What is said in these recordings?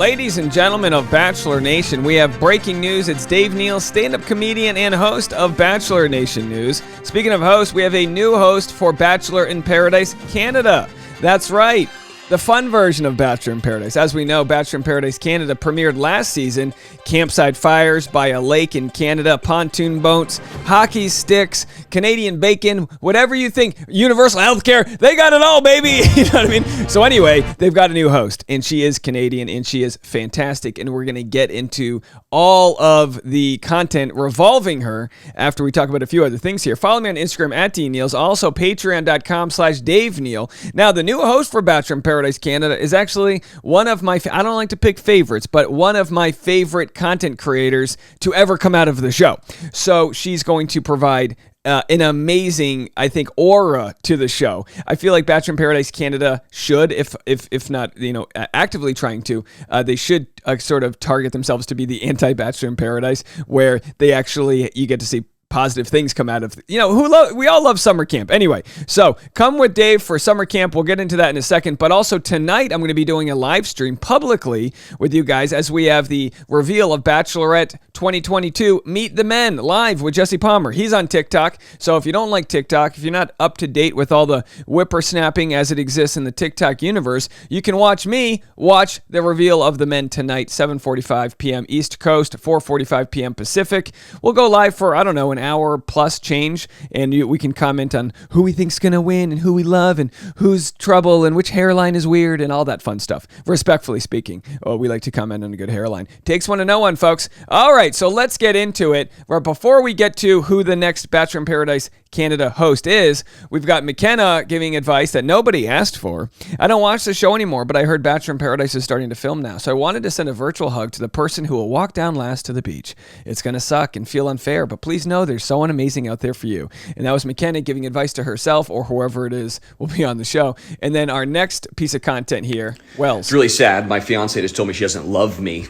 Ladies and gentlemen of Bachelor Nation, we have breaking news. It's Dave Neal, stand-up comedian and host of Bachelor Nation News. Speaking of hosts, we have a new host for Bachelor in Paradise Canada. That's right, the fun version of Bachelor in Paradise. As we know, Bachelor in Paradise Canada premiered last season. Campsite fires by a lake in Canada, pontoon boats, hockey sticks, Canadian bacon, whatever you think, universal healthcare, they got it all, baby. You know what I mean? So anyway, they've got a new host, and she is Canadian, and she is fantastic, and we're going to get into all of the content revolving her after we talk about a few other things here. Follow me on Instagram at DNeals, also patreon.com/Dave Neal. Now, the new host for Bachelor in Paradise Canada is actually one of my, I don't like to pick favorites, but one of my favorite content creators to ever come out of the show. So she's going to provide an amazing, I think, aura to the show. I feel like Bachelor in Paradise Canada should, if not, actively trying to, they should sort of target themselves to be the anti-Bachelor in Paradise, where they actually, you get to see positive things come out of, we all love summer camp. Anyway, so come with Dave for summer camp. We'll get into that in a second. But also tonight, I'm going to be doing a live stream publicly with you guys as we have the reveal of Bachelorette 2022 Meet the Men live with Jesse Palmer. He's on TikTok. So if you don't like TikTok, if you're not up to date with all the whippersnapping as it exists in the TikTok universe, you can watch me watch the reveal of the men tonight, 7:45 p.m. East Coast, 4:45 p.m. Pacific. We'll go live for, I don't know, an hour plus change, and we can comment on who we think's gonna win and who we love and who's trouble and which hairline is weird and all that fun stuff. Respectfully speaking, we like to comment on a good hairline. Takes one to know one, folks. All right, so let's get into it. But before we get to who the next Bachelor in Paradise Canada host is, we've got McKenna giving advice that nobody asked for. I don't watch the show anymore, but I heard Bachelor in Paradise is starting to film now, so I wanted to send a virtual hug to the person who will walk down last to the beach. It's gonna suck and feel unfair, but please know there's someone amazing out there for you. And that was McKenna giving advice to herself, or whoever it is will be on the show. And then our next piece of content here, Wells. It's really sad. My fiance just told me she doesn't love me.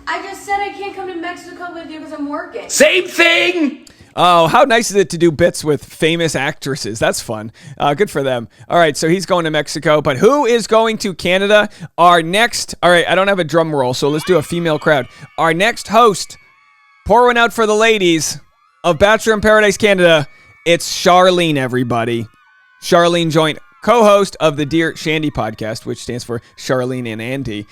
I just said I can't come to Mexico with you because I'm working. Same thing! Oh, how nice is it to do bits with famous actresses? That's fun. Good for them. All right, so he's going to Mexico, but who is going to Canada? Our next, all right, I don't have a drum roll, so let's do a female crowd. Our next host, pour one out for the ladies of Bachelor in Paradise Canada. It's Charlene, everybody. Charlene joined co-host of the Dear Shandy podcast, which stands for Charlene and Andy.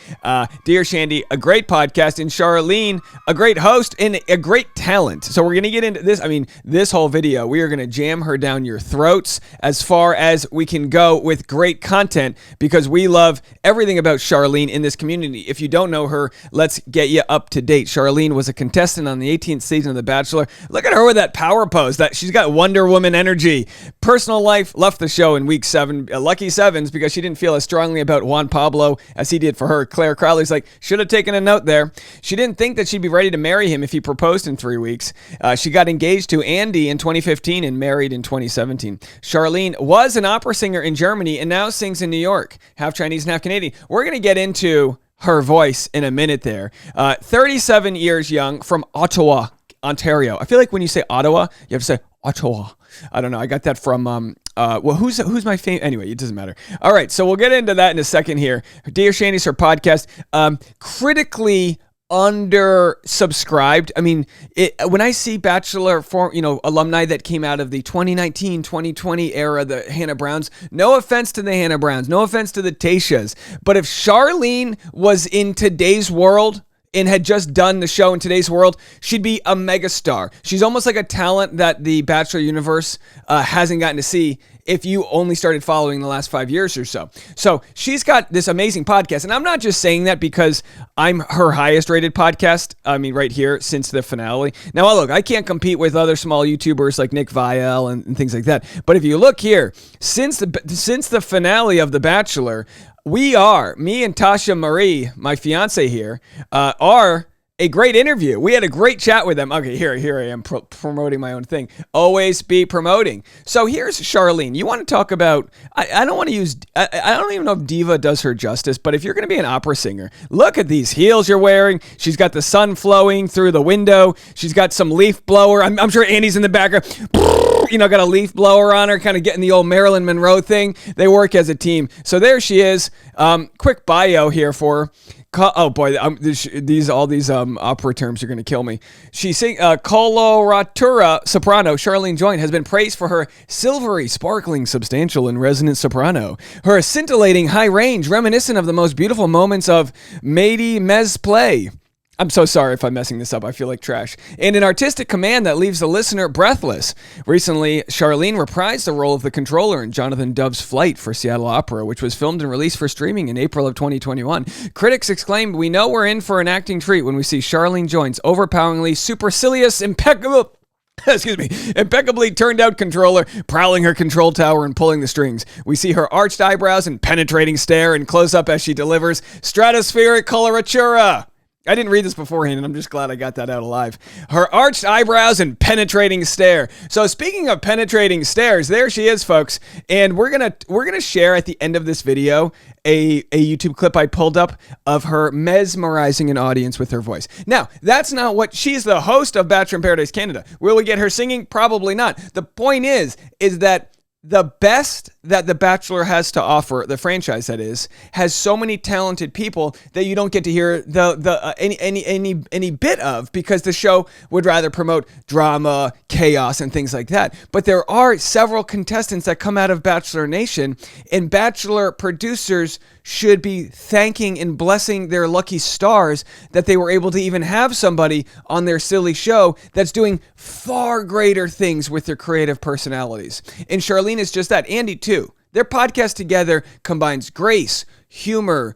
Dear Shandy, a great podcast, and Charlene, a great host and a great talent. So we're going to get into this. I mean, this whole video, we are going to jam her down your throats as far as we can go with great content, because we love everything about Charlene in this community. If you don't know her, let's get you up to date. Charlene was a contestant on the 18th season of The Bachelor. Look at her with that power pose. That she's got Wonder Woman energy. Personal life, left the show in week 7. Lucky sevens, because she didn't feel as strongly about Juan Pablo as he did for her. Claire Crowley's like, should have taken a note there. She didn't think that she'd be ready to marry him if he proposed in 3 weeks. She got engaged to Andy in 2015 and married in 2017. Charlene was an opera singer in Germany and now sings in New York. Half Chinese and half Canadian. We're going to get into her voice in a minute there. 37 years young, from Ottawa, Ontario. I feel like when you say Ottawa, you have to say Ottawa. I don't know. I got that from, who's my favorite? Anyway, it doesn't matter. All right, so we'll get into that in a second here. Dear Shandy's her podcast. Critically under-subscribed. I mean, when I see Bachelor alumni that came out of the 2019, 2020 era, the Hannah Browns, no offense to the Hannah Browns, no offense to the Tayshas, but if Charlene was in today's world and had just done the show in today's world, she'd be a megastar. She's almost like a talent that the Bachelor universe hasn't gotten to see if you only started following the last 5 years or so. So she's got this amazing podcast, and I'm not just saying that because I'm her highest rated podcast, right here, since the finale. Now, look, I can't compete with other small YouTubers like Nick Viall and things like that, but if you look here, since the finale of The Bachelor, me and Tasha Marie, my fiance here, are a great interview. We had a great chat with them. Okay, here I am promoting my own thing. Always be promoting. So here's Charlene. You want to talk about, I don't want to use, I don't even know if diva does her justice, but if you're going to be an opera singer, look at these heels you're wearing. She's got the sun flowing through the window. She's got some leaf blower. I'm sure Andy's in the background. Got a leaf blower on her, kind of getting the old Marilyn Monroe thing. They work as a team. So there she is. Quick bio here for her. Oh boy, these opera terms are going to kill me. She sing coloratura soprano Charlene Joint has been praised for her silvery, sparkling, substantial, and resonant soprano. Her scintillating high range, reminiscent of the most beautiful moments of Mady Mez play. I'm so sorry if I'm messing this up. I feel like trash. And an artistic command that leaves the listener breathless. Recently, Charlene reprised the role of the controller in Jonathan Dove's Flight for Seattle Opera, which was filmed and released for streaming in April of 2021. Critics exclaimed, "We know we're in for an acting treat when we see Charlene Joint's overpoweringly supercilious, impeccably turned out controller prowling her control tower and pulling the strings. We see her arched eyebrows and penetrating stare and close up as she delivers stratospheric coloratura." I didn't read this beforehand, and I'm just glad I got that out alive. Her arched eyebrows and penetrating stare. So speaking of penetrating stares, there she is, folks. And we're gonna share at the end of this video a YouTube clip I pulled up of her mesmerizing an audience with her voice. Now, that's not what she's the host of Bachelor in Paradise Canada. Will we get her singing? Probably not. The point is that the best that The Bachelor has to offer, the franchise that is, has so many talented people that you don't get to hear any bit of, because the show would rather promote drama, chaos, and things like that. But there are several contestants that come out of Bachelor Nation, and Bachelor producers should be thanking and blessing their lucky stars that they were able to even have somebody on their silly show that's doing far greater things with their creative personalities. And Charlene is just that. Andy, too. Their podcast together combines grace, humor,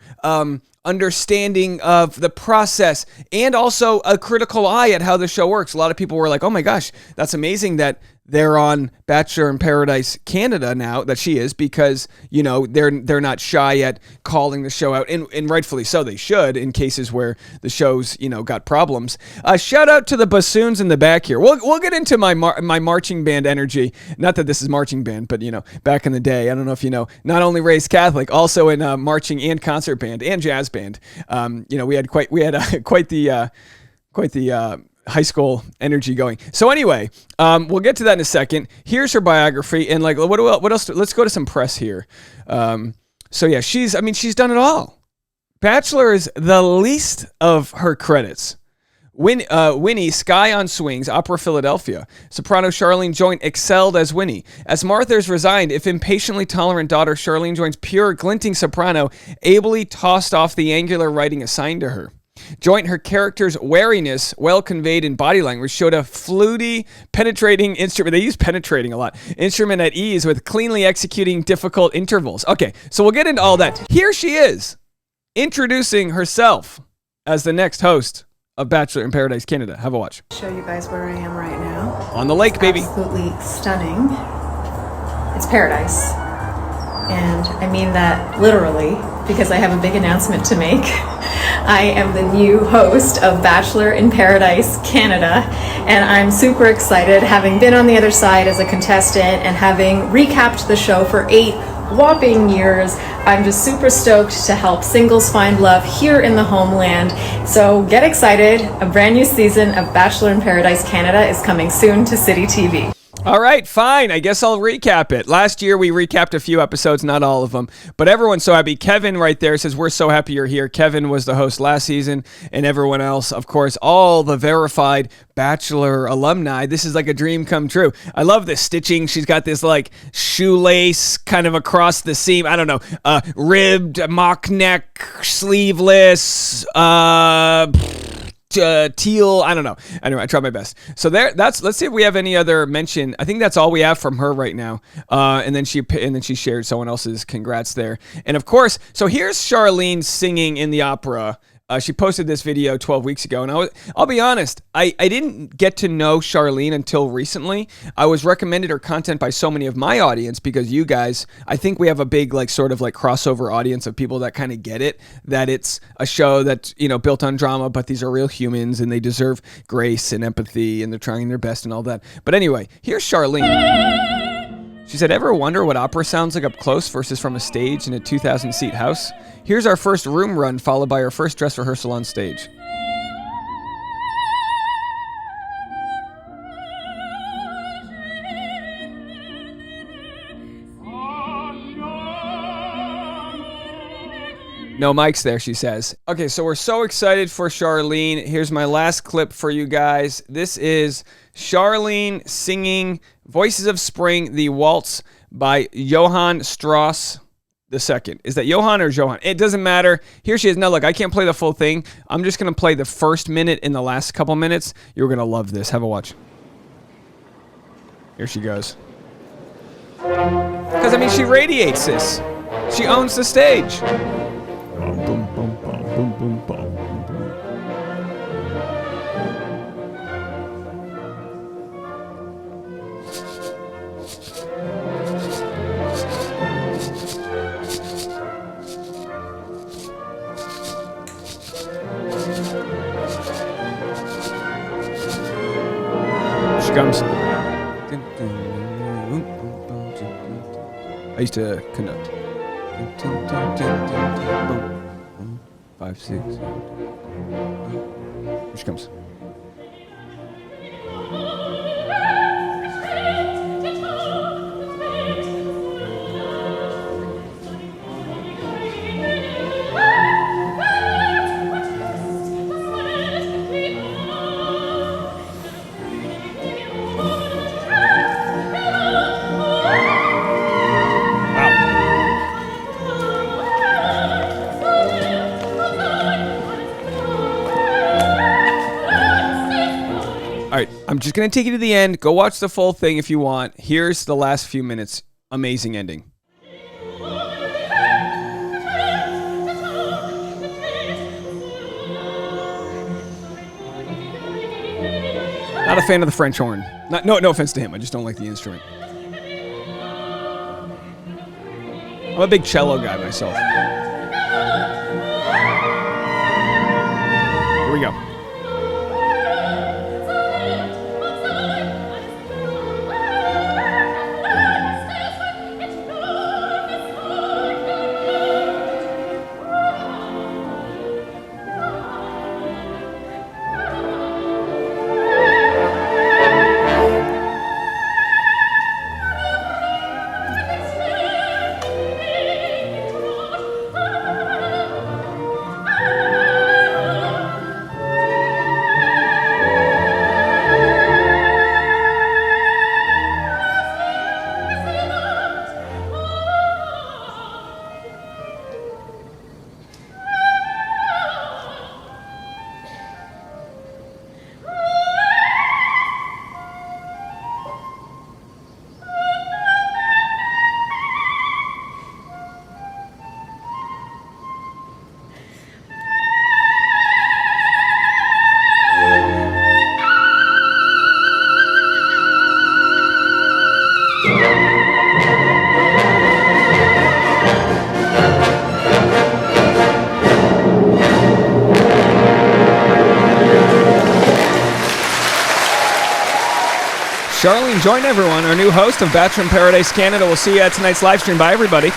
understanding of the process, and also a critical eye at how the show works. A lot of people were like, oh my gosh, that's amazing that they're on Bachelor in Paradise Canada now, that she is, because, you know, they're not shy at calling the show out, and rightfully so, they should, in cases where the show's, you know, got problems. Shout out to the bassoons in the back here. We'll get into my marching band energy. Not that this is marching band, but, you know, back in the day, I don't know if you know, not only raised Catholic, also in marching and concert band and jazz band. You know, we had quite the high school energy going. So anyway, we'll get to that in a second. Here's her biography, and like, what else? Let's go to some press here. So yeah, she's done it all. Bachelor is the least of her credits. Winnie, Sky on Swings, Opera Philadelphia. Soprano Charlene Joint excelled as Winnie. As Martha's resigned, if impatiently tolerant daughter Charlene Joint's pure, glinting soprano ably tossed off the angular writing assigned to her. Joint, her character's wariness, well conveyed in body language, showed a fluty, penetrating instrument. They use penetrating a lot. Instrument at ease with cleanly executing difficult intervals. Okay, so we'll get into all that. Here she is, introducing herself as the next host of Bachelor in Paradise Canada. Have a watch. Show you guys where I am right now. On the lake, baby. Absolutely stunning. It's paradise. And I mean that literally, because I have a big announcement to make. I am the new host of Bachelor in Paradise Canada, and I'm super excited, having been on the other side as a contestant and having recapped the show for 8 whopping years. I'm just super stoked to help singles find love here in the homeland. So get excited. A brand new season of Bachelor in Paradise Canada is coming soon to City TV. All right, fine. I guess I'll recap it. Last year, we recapped a few episodes, not all of them, but everyone's so happy. Kevin right there says, we're so happy you're here. Kevin was the host last season, and everyone else, of course, all the verified Bachelor alumni. This is like a dream come true. I love this stitching. She's got this like shoelace kind of across the seam. I don't know, ribbed, mock neck, sleeveless, teal, I don't know. Anyway, I tried my best. So let's see if we have any other mention. I think that's all we have from her right now. And then she shared someone else's congrats there. And of course, so here's Charlene singing in the opera. She posted this video 12 weeks ago, and I'll be honest, I didn't get to know Charlene until recently. I was recommended her content by so many of my audience because you guys, I think we have a big like sort of like crossover audience of people that kind of get it, that it's a show that's, you know, built on drama, but these are real humans and they deserve grace and empathy and they're trying their best and all that. But anyway, here's Charlene. She said, ever wonder what opera sounds like up close versus from a stage in a 2,000-seat house? Here's our first room run, followed by our first dress rehearsal on stage. No mics there, she says. Okay, so we're so excited for Charlene. Here's my last clip for you guys. This is Charlene singing Voices of Spring, the waltz by Johann Strauss II. Is that Johann or Johann? It doesn't matter. Here she is. Now, look, I can't play the full thing. I'm just going to play the first minute and the last couple minutes. You're going to love this. Have a watch. Here she goes. Because, I mean, she radiates this. She owns the stage. Boom, boom, boom, boom, boom, boom. She comes. I used to conduct. 5, 6. Here she comes. All right, I'm just going to take you to the end. Go watch the full thing if you want. Here's the last few minutes. Amazing ending. Not a fan of the French horn. No offense to him. I just don't like the instrument. I'm a big cello guy myself. Here we go. Charlene, join everyone, our new host of Bachelor in Paradise Canada. We'll see you at tonight's live stream. Bye, everybody.